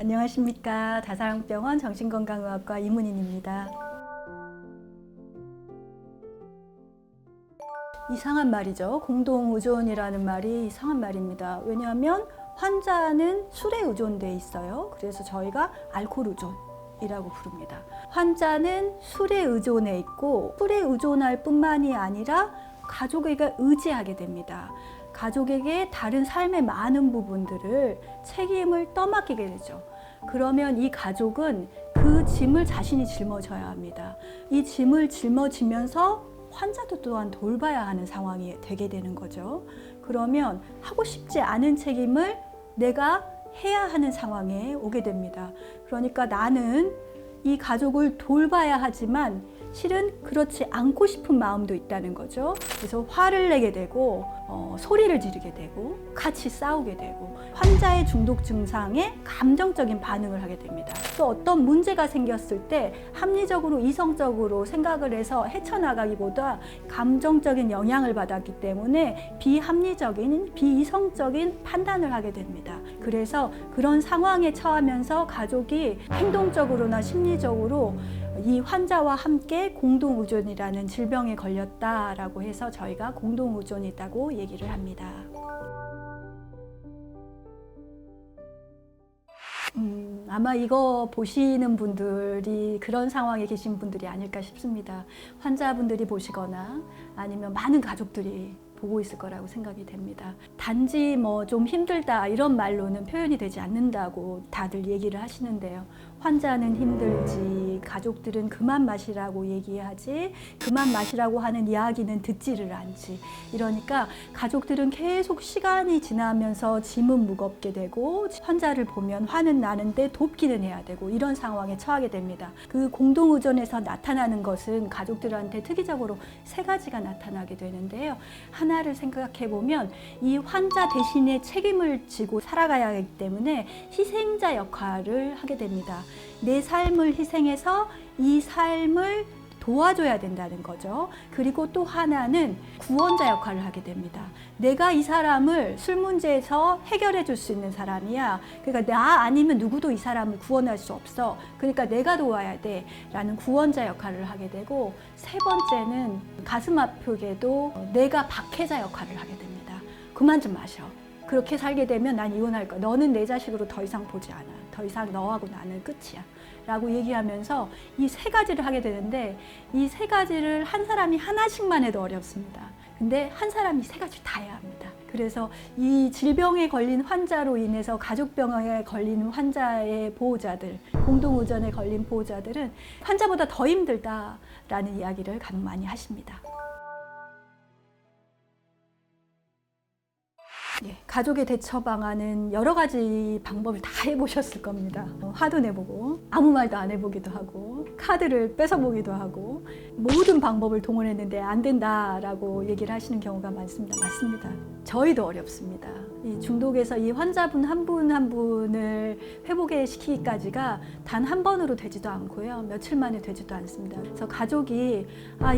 안녕하십니까. 다사랑병원 정신건강의학과 이문인입니다. 이상한 말이죠. 공동의존이라는 말이 이상한 말입니다. 왜냐하면 환자는 술에 의존돼 있어요. 그래서 저희가 알코올 의존이라고 부릅니다. 환자는 술에 의존해 있고 술에 의존할 뿐만이 아니라 가족에게 의지하게 됩니다. 가족에게 다른 삶의 많은 부분들을 책임을 떠맡기게 되죠. 그러면 이 가족은 그 짐을 자신이 짊어져야 합니다. 이 짐을 짊어지면서 환자도 또한 돌봐야 하는 상황이 되게 되는 거죠. 그러면 하고 싶지 않은 책임을 내가 해야 하는 상황에 오게 됩니다. 그러니까 나는 이 가족을 돌봐야 하지만 실은 그렇지 않고 싶은 마음도 있다는 거죠. 그래서 화를 내게 되고 소리를 지르게 되고 같이 싸우게 되고 환자의 중독 증상에 감정적인 반응을 하게 됩니다. 또 어떤 문제가 생겼을 때 합리적으로 이성적으로 생각을 해서 헤쳐나가기보다 감정적인 영향을 받았기 때문에 비합리적인 비이성적인 판단을 하게 됩니다. 그래서 그런 상황에 처하면서 가족이 행동적으로나 심리적으로 이 환자와 함께 공동의존이라는 질병에 걸렸다라고 해서 저희가 공동의존이라고 얘기를 합니다. 아마 이거 보시는 분들이 그런 상황에 계신 분들이 아닐까 싶습니다. 환자분들이 보시거나 아니면 많은 가족들이 보고 있을 거라고 생각이 됩니다. 단지 뭐 좀 힘들다 이런 말로는 표현이 되지 않는다고 다들 얘기를 하시는데요. 환자는 힘들지 가족들은 그만 마시라고 얘기하지 그만 마시라고 하는 이야기는 듣지를 않지. 이러니까 가족들은 계속 시간이 지나면서 짐은 무겁게 되고 환자를 보면 화는 나는데 돕기는 해야 되고 이런 상황에 처하게 됩니다. 그 공동의존에서 나타나는 것은 가족들한테 특이적으로 세 가지가 나타나게 되는데요. 하나를 생각해 보면 이 환자 대신에 책임을 지고 살아가야 하기 때문에 희생자 역할을 하게 됩니다. 내 삶을 희생해서 이 삶을 도와줘야 된다는 거죠. 그리고 또 하나는 구원자 역할을 하게 됩니다. 내가 이 사람을 술 문제에서 해결해 줄 수 있는 사람이야. 그러니까 나 아니면 누구도 이 사람을 구원할 수 없어. 그러니까 내가 도와야 돼. 라는 구원자 역할을 하게 되고 세 번째는 가슴 아프게도 내가 박해자 역할을 하게 됩니다. 그만 좀 마셔. 그렇게 살게 되면 난 이혼할 거야. 너는 내 자식으로 더 이상 보지 않아. 더 이상 너하고 나는 끝이야. 라고 얘기하면서 이 세 가지를 하게 되는데 이 세 가지를 한 사람이 하나씩만 해도 어렵습니다. 근데 한 사람이 세 가지를 다 해야 합니다. 그래서 이 질병에 걸린 환자로 인해서 가족병에 걸린 환자의 보호자들, 공동의존에 걸린 보호자들은 환자보다 더 힘들다라는 이야기를 간혹 많이 하십니다. 가족의 대처 방안은 여러 가지 방법을 다 해보셨을 겁니다. 화도 내보고 아무 말도 안 해보기도 하고 카드를 뺏어보기도 하고 모든 방법을 동원했는데 안 된다라고 얘기를 하시는 경우가 많습니다. 맞습니다. 저희도 어렵습니다. 이 중독에서 이 환자분 한 분 한 분을 회복에 시키기까지가 단 한 번으로 되지도 않고요. 며칠 만에 되지도 않습니다. 그래서 가족이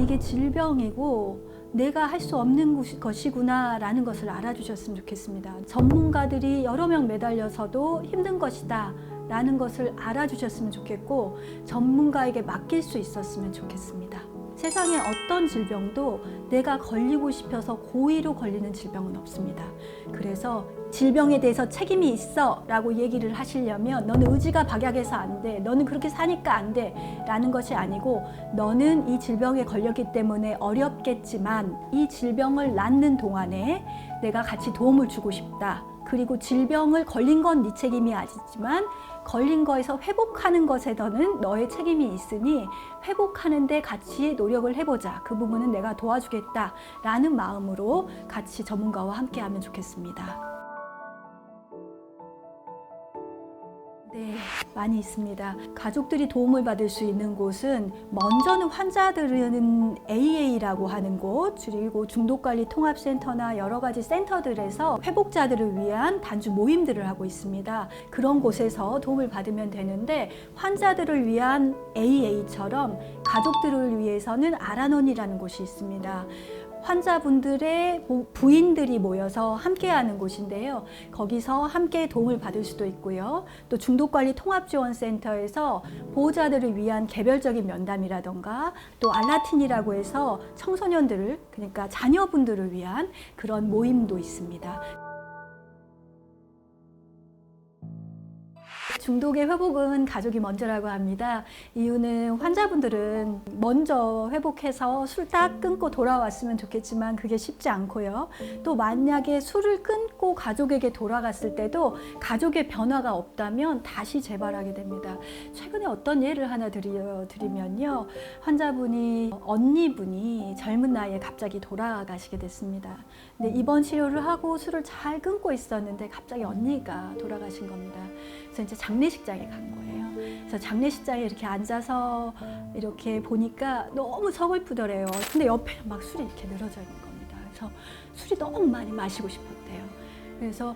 이게 질병이고 내가 할 수 없는 것이구나 라는 것을 알아주셨으면 좋겠습니다. 전문가들이 여러 명 매달려서도 힘든 것이다 라는 것을 알아주셨으면 좋겠고 전문가에게 맡길 수 있었으면 좋겠습니다. 세상에 어떤 질병도 내가 걸리고 싶어서 고의로 걸리는 질병은 없습니다. 그래서 질병에 대해서 책임이 있어 라고 얘기를 하시려면 너는 의지가 박약해서 안 돼. 너는 그렇게 사니까 안 돼. 라는 것이 아니고 너는 이 질병에 걸렸기 때문에 어렵겠지만 이 질병을 낫는 동안에 내가 같이 도움을 주고 싶다. 그리고 질병을 걸린 건 네 책임이 아니지만 걸린 거에서 회복하는 것에서는 너의 책임이 있으니 회복하는 데 같이 노력을 해보자. 그 부분은 내가 도와주겠다 라는 마음으로 같이 전문가와 함께 하면 좋겠습니다. 네, 많이 있습니다. 가족들이 도움을 받을 수 있는 곳은 먼저는 환자들은 AA라고 하는 곳, 그리고 중독관리통합센터나 여러 가지 센터들에서 회복자들을 위한 단주 모임들을 하고 있습니다. 그런 곳에서 도움을 받으면 되는데 환자들을 위한 AA처럼 가족들을 위해서는 알아논이라는 곳이 있습니다. 환자분들의 부인들이 모여서 함께하는 곳인데요. 거기서 함께 도움을 받을 수도 있고요. 또 중독관리통합지원센터에서 보호자들을 위한 개별적인 면담이라던가 또 알라틴이라고 해서 청소년들을, 그러니까 자녀분들을 위한 그런 모임도 있습니다. 중독의 회복은 가족이 먼저라고 합니다. 이유는 환자분들은 먼저 회복해서 술 딱 끊고 돌아왔으면 좋겠지만 그게 쉽지 않고요. 또 만약에 술을 끊고 가족에게 돌아갔을 때도 가족의 변화가 없다면 다시 재발하게 됩니다. 최근에 어떤 예를 하나 드리면요. 환자분이, 언니분이 젊은 나이에 갑자기 돌아가시게 됐습니다. 근데 입원 치료를 하고 술을 잘 끊고 있었는데 갑자기 언니가 돌아가신 겁니다. 그래서 이제 장례식장에 간 거예요. 그래서 장례식장에 이렇게 앉아서 이렇게 보니까 너무 서글프더래요. 근데 옆에 막 술이 이렇게 늘어져 있는 겁니다. 그래서 술이 너무 많이 마시고 싶었대요. 그래서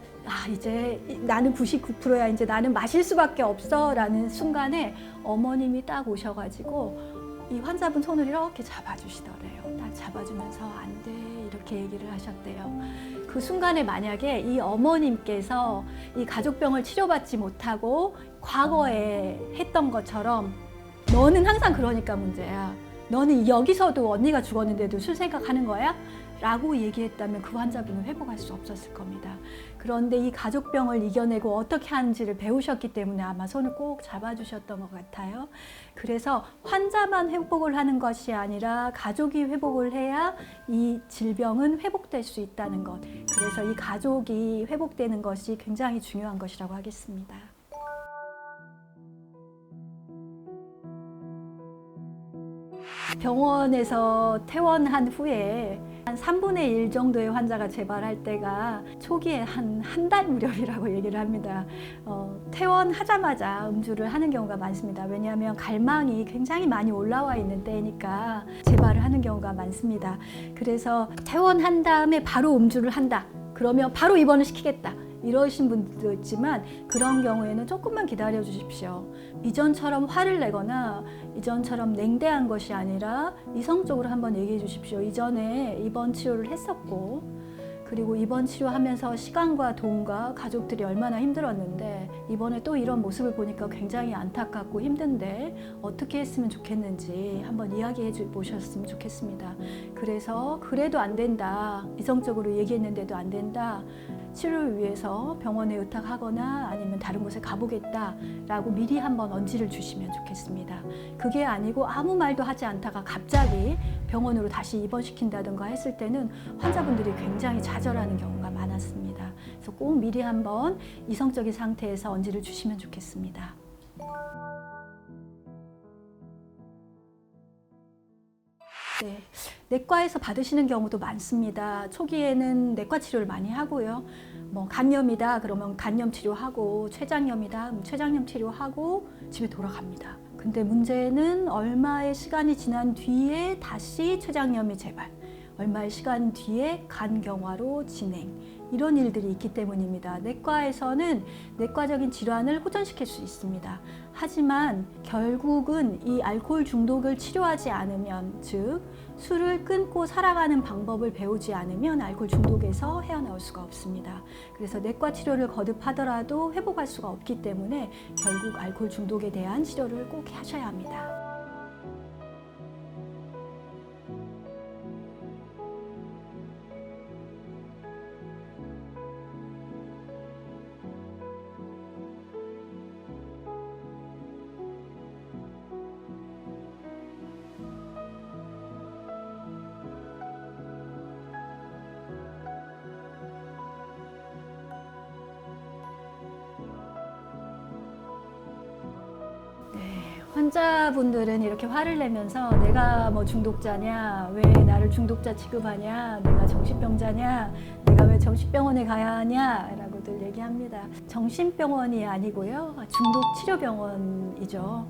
이제 나는 99%야, 이제 나는 마실 수밖에 없어 라는 순간에 어머님이 딱 오셔가지고 이 환자분 손을 이렇게 잡아주시더래요. 딱 잡아주면서 안 돼, 이렇게 얘기를 하셨대요. 그 순간에 만약에 이 어머님께서 이 가족병을 치료받지 못하고 과거에 했던 것처럼 너는 항상 그러니까 문제야, 너는 여기서도 언니가 죽었는데도 술 생각하는 거야? 라고 얘기했다면 그 환자분은 회복할 수 없었을 겁니다. 그런데 이 가족병을 이겨내고 어떻게 하는지를 배우셨기 때문에 아마 손을 꼭 잡아주셨던 것 같아요. 그래서 환자만 회복을 하는 것이 아니라 가족이 회복을 해야 이 질병은 회복될 수 있다는 것. 그래서 이 가족이 회복되는 것이 굉장히 중요한 것이라고 하겠습니다. 병원에서 퇴원한 후에 한 3분의 1 정도의 환자가 재발할 때가 초기에 한 달 무렵이라고 얘기를 합니다. 퇴원하자마자 음주를 하는 경우가 많습니다. 왜냐하면 갈망이 굉장히 많이 올라와 있는 때니까 재발을 하는 경우가 많습니다. 그래서 퇴원한 다음에 바로 음주를 한다. 그러면 바로 입원을 시키겠다. 이러신 분들도 있지만 그런 경우에는 조금만 기다려 주십시오. 이전처럼 화를 내거나 이전처럼 냉대한 것이 아니라 이성적으로 한번 얘기해 주십시오. 이전에 입원 치료를 했었고, 그리고 입원 치료하면서 시간과 돈과 가족들이 얼마나 힘들었는데 이번에 또 이런 모습을 보니까 굉장히 안타깝고 힘든데 어떻게 했으면 좋겠는지 한번 이야기해 보셨으면 좋겠습니다. 그래서 그래도 안 된다, 이성적으로 얘기했는데도 안 된다, 치료를 위해서 병원에 의탁하거나 아니면 다른 곳에 가보겠다라고 미리 한번 언지를 주시면 좋겠습니다. 그게 아니고 아무 말도 하지 않다가 갑자기 병원으로 다시 입원시킨다든가 했을 때는 환자분들이 굉장히 좌절하는 경우가 많았습니다. 그래서 꼭 미리 한번 이성적인 상태에서 언지를 주시면 좋겠습니다. 네, 내과에서 받으시는 경우도 많습니다. 초기에는 내과 치료를 많이 하고요. 간염이다 그러면 간염 치료하고, 췌장염이다 그럼 췌장염 치료하고 집에 돌아갑니다. 근데 문제는 얼마의 시간이 지난 뒤에 다시 췌장염이 재발, 얼마의 시간 뒤에 간경화로 진행, 이런 일들이 있기 때문입니다. 내과에서는 내과적인 질환을 호전시킬 수 있습니다. 하지만 결국은 이 알코올 중독을 치료하지 않으면, 즉 술을 끊고 살아가는 방법을 배우지 않으면 알코올 중독에서 헤어나올 수가 없습니다. 그래서 내과 치료를 거듭하더라도 회복할 수가 없기 때문에 결국 알코올 중독에 대한 치료를 꼭 하셔야 합니다. 환자분들은 이렇게 화를 내면서 내가 중독자냐, 왜 나를 중독자 취급하냐, 내가 정신병자냐, 내가 왜 정신병원에 가야 하냐 라고들 얘기합니다. 정신병원이 아니고요, 중독치료병원이죠.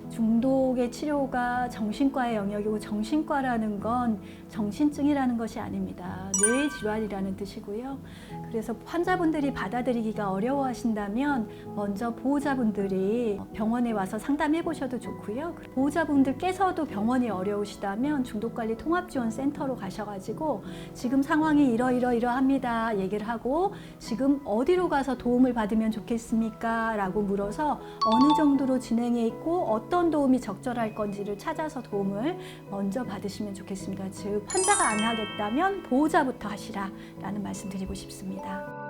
중독의 치료가 정신과의 영역이고, 정신과라는 건 정신증이라는 것이 아닙니다. 뇌 질환이라는 뜻이고요. 그래서 환자분들이 받아들이기가 어려워하신다면 먼저 보호자분들이 병원에 와서 상담해 보셔도 좋고요. 보호자분들께서도 병원이 어려우시다면 중독관리통합지원센터로 가셔가지고 지금 상황이 이러이러합니다 얘기를 하고 지금 어디로 가서 도움을 받으면 좋겠습니까? 라고 물어서 어느 정도로 진행해 있고 어떤 도움이 적절할 건지를 찾아서 도움을 먼저 받으시면 좋겠습니다. 즉 환자가 안 하겠다면 보호자부터 하시라 라는 말씀 드리고 싶습니다.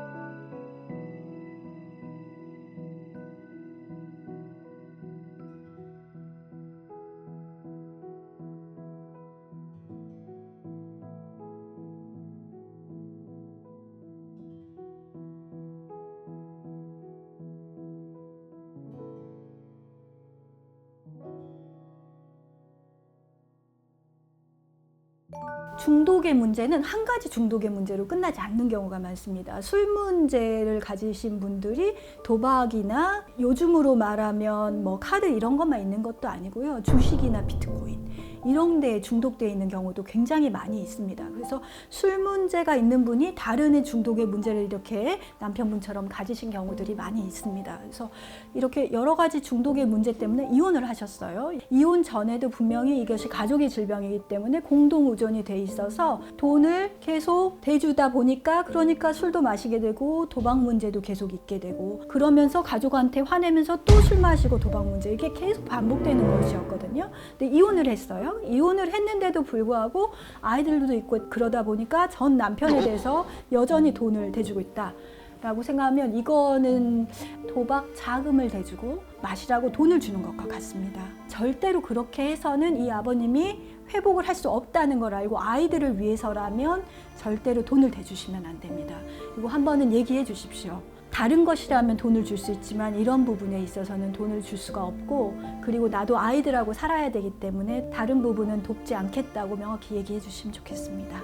중독의 문제는 한 가지 중독의 문제로 끝나지 않는 경우가 많습니다. 술 문제를 가지신 분들이 도박이나 요즘으로 말하면 뭐 카드 이런 것만 있는 것도 아니고요. 주식이나 비트코인 이런 데에 중독되어 있는 경우도 굉장히 많이 있습니다. 그래서 술 문제가 있는 분이 다른 중독의 문제를 이렇게 남편분처럼 가지신 경우들이 많이 있습니다. 그래서 이렇게 여러 가지 중독의 문제 때문에 이혼을 하셨어요. 이혼 전에도 분명히 이것이 가족의 질병이기 때문에 공동 의존이 돼 있어서 돈을 계속 대주다 보니까 그러니까 술도 마시게 되고 도박 문제도 계속 있게 되고 그러면서 가족한테 화내면서 또 술 마시고 도박 문제 이게 계속 반복되는 것이었거든요. 근데 이혼을 했어요. 이혼을 했는데도 불구하고 아이들도 있고 그러다 보니까 전 남편에 대해서 여전히 돈을 대주고 있다 라고 생각하면 이거는 도박 자금을 대주고 마시라고 돈을 주는 것과 같습니다. 절대로 그렇게 해서는 이 아버님이 회복을 할 수 없다는 걸 알고 아이들을 위해서라면 절대로 돈을 대주시면 안 됩니다. 이거 한 번은 얘기해 주십시오. 다른 것이라면 돈을 줄 수 있지만 이런 부분에 있어서는 돈을 줄 수가 없고 그리고 나도 아이들하고 살아야 되기 때문에 다른 부분은 돕지 않겠다고 명확히 얘기해 주시면 좋겠습니다.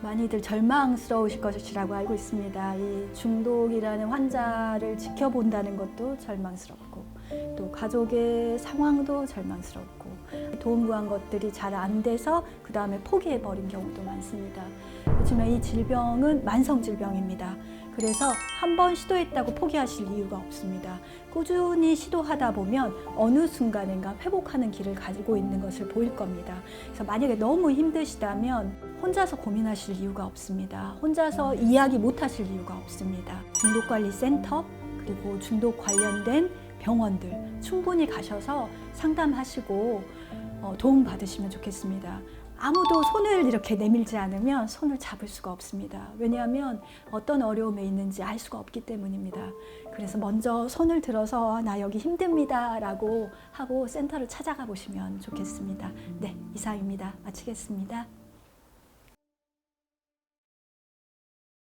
많이들 절망스러우실 것이라고 알고 있습니다. 이 중독이라는 환자를 지켜본다는 것도 절망스럽고 또 가족의 상황도 절망스럽고 도움 구한 것들이 잘 안 돼서 그 다음에 포기해버린 경우도 많습니다. 그렇지만 이 질병은 만성 질병입니다. 그래서 한 번 시도했다고 포기하실 이유가 없습니다. 꾸준히 시도하다 보면 어느 순간인가 회복하는 길을 가지고 있는 것을 보일 겁니다. 그래서 만약에 너무 힘드시다면 혼자서 고민하실 이유가 없습니다. 혼자서 이야기 못 하실 이유가 없습니다. 중독관리센터 그리고 중독 관련된 병원들 충분히 가셔서 상담하시고 도움 받으시면 좋겠습니다. 아무도 손을 이렇게 내밀지 않으면 손을 잡을 수가 없습니다. 왜냐하면 어떤 어려움에 있는지 알 수가 없기 때문입니다. 그래서 먼저 손을 들어서 나 여기 힘듭니다 라고 하고 센터를 찾아가 보시면 좋겠습니다. 네, 이상입니다. 마치겠습니다.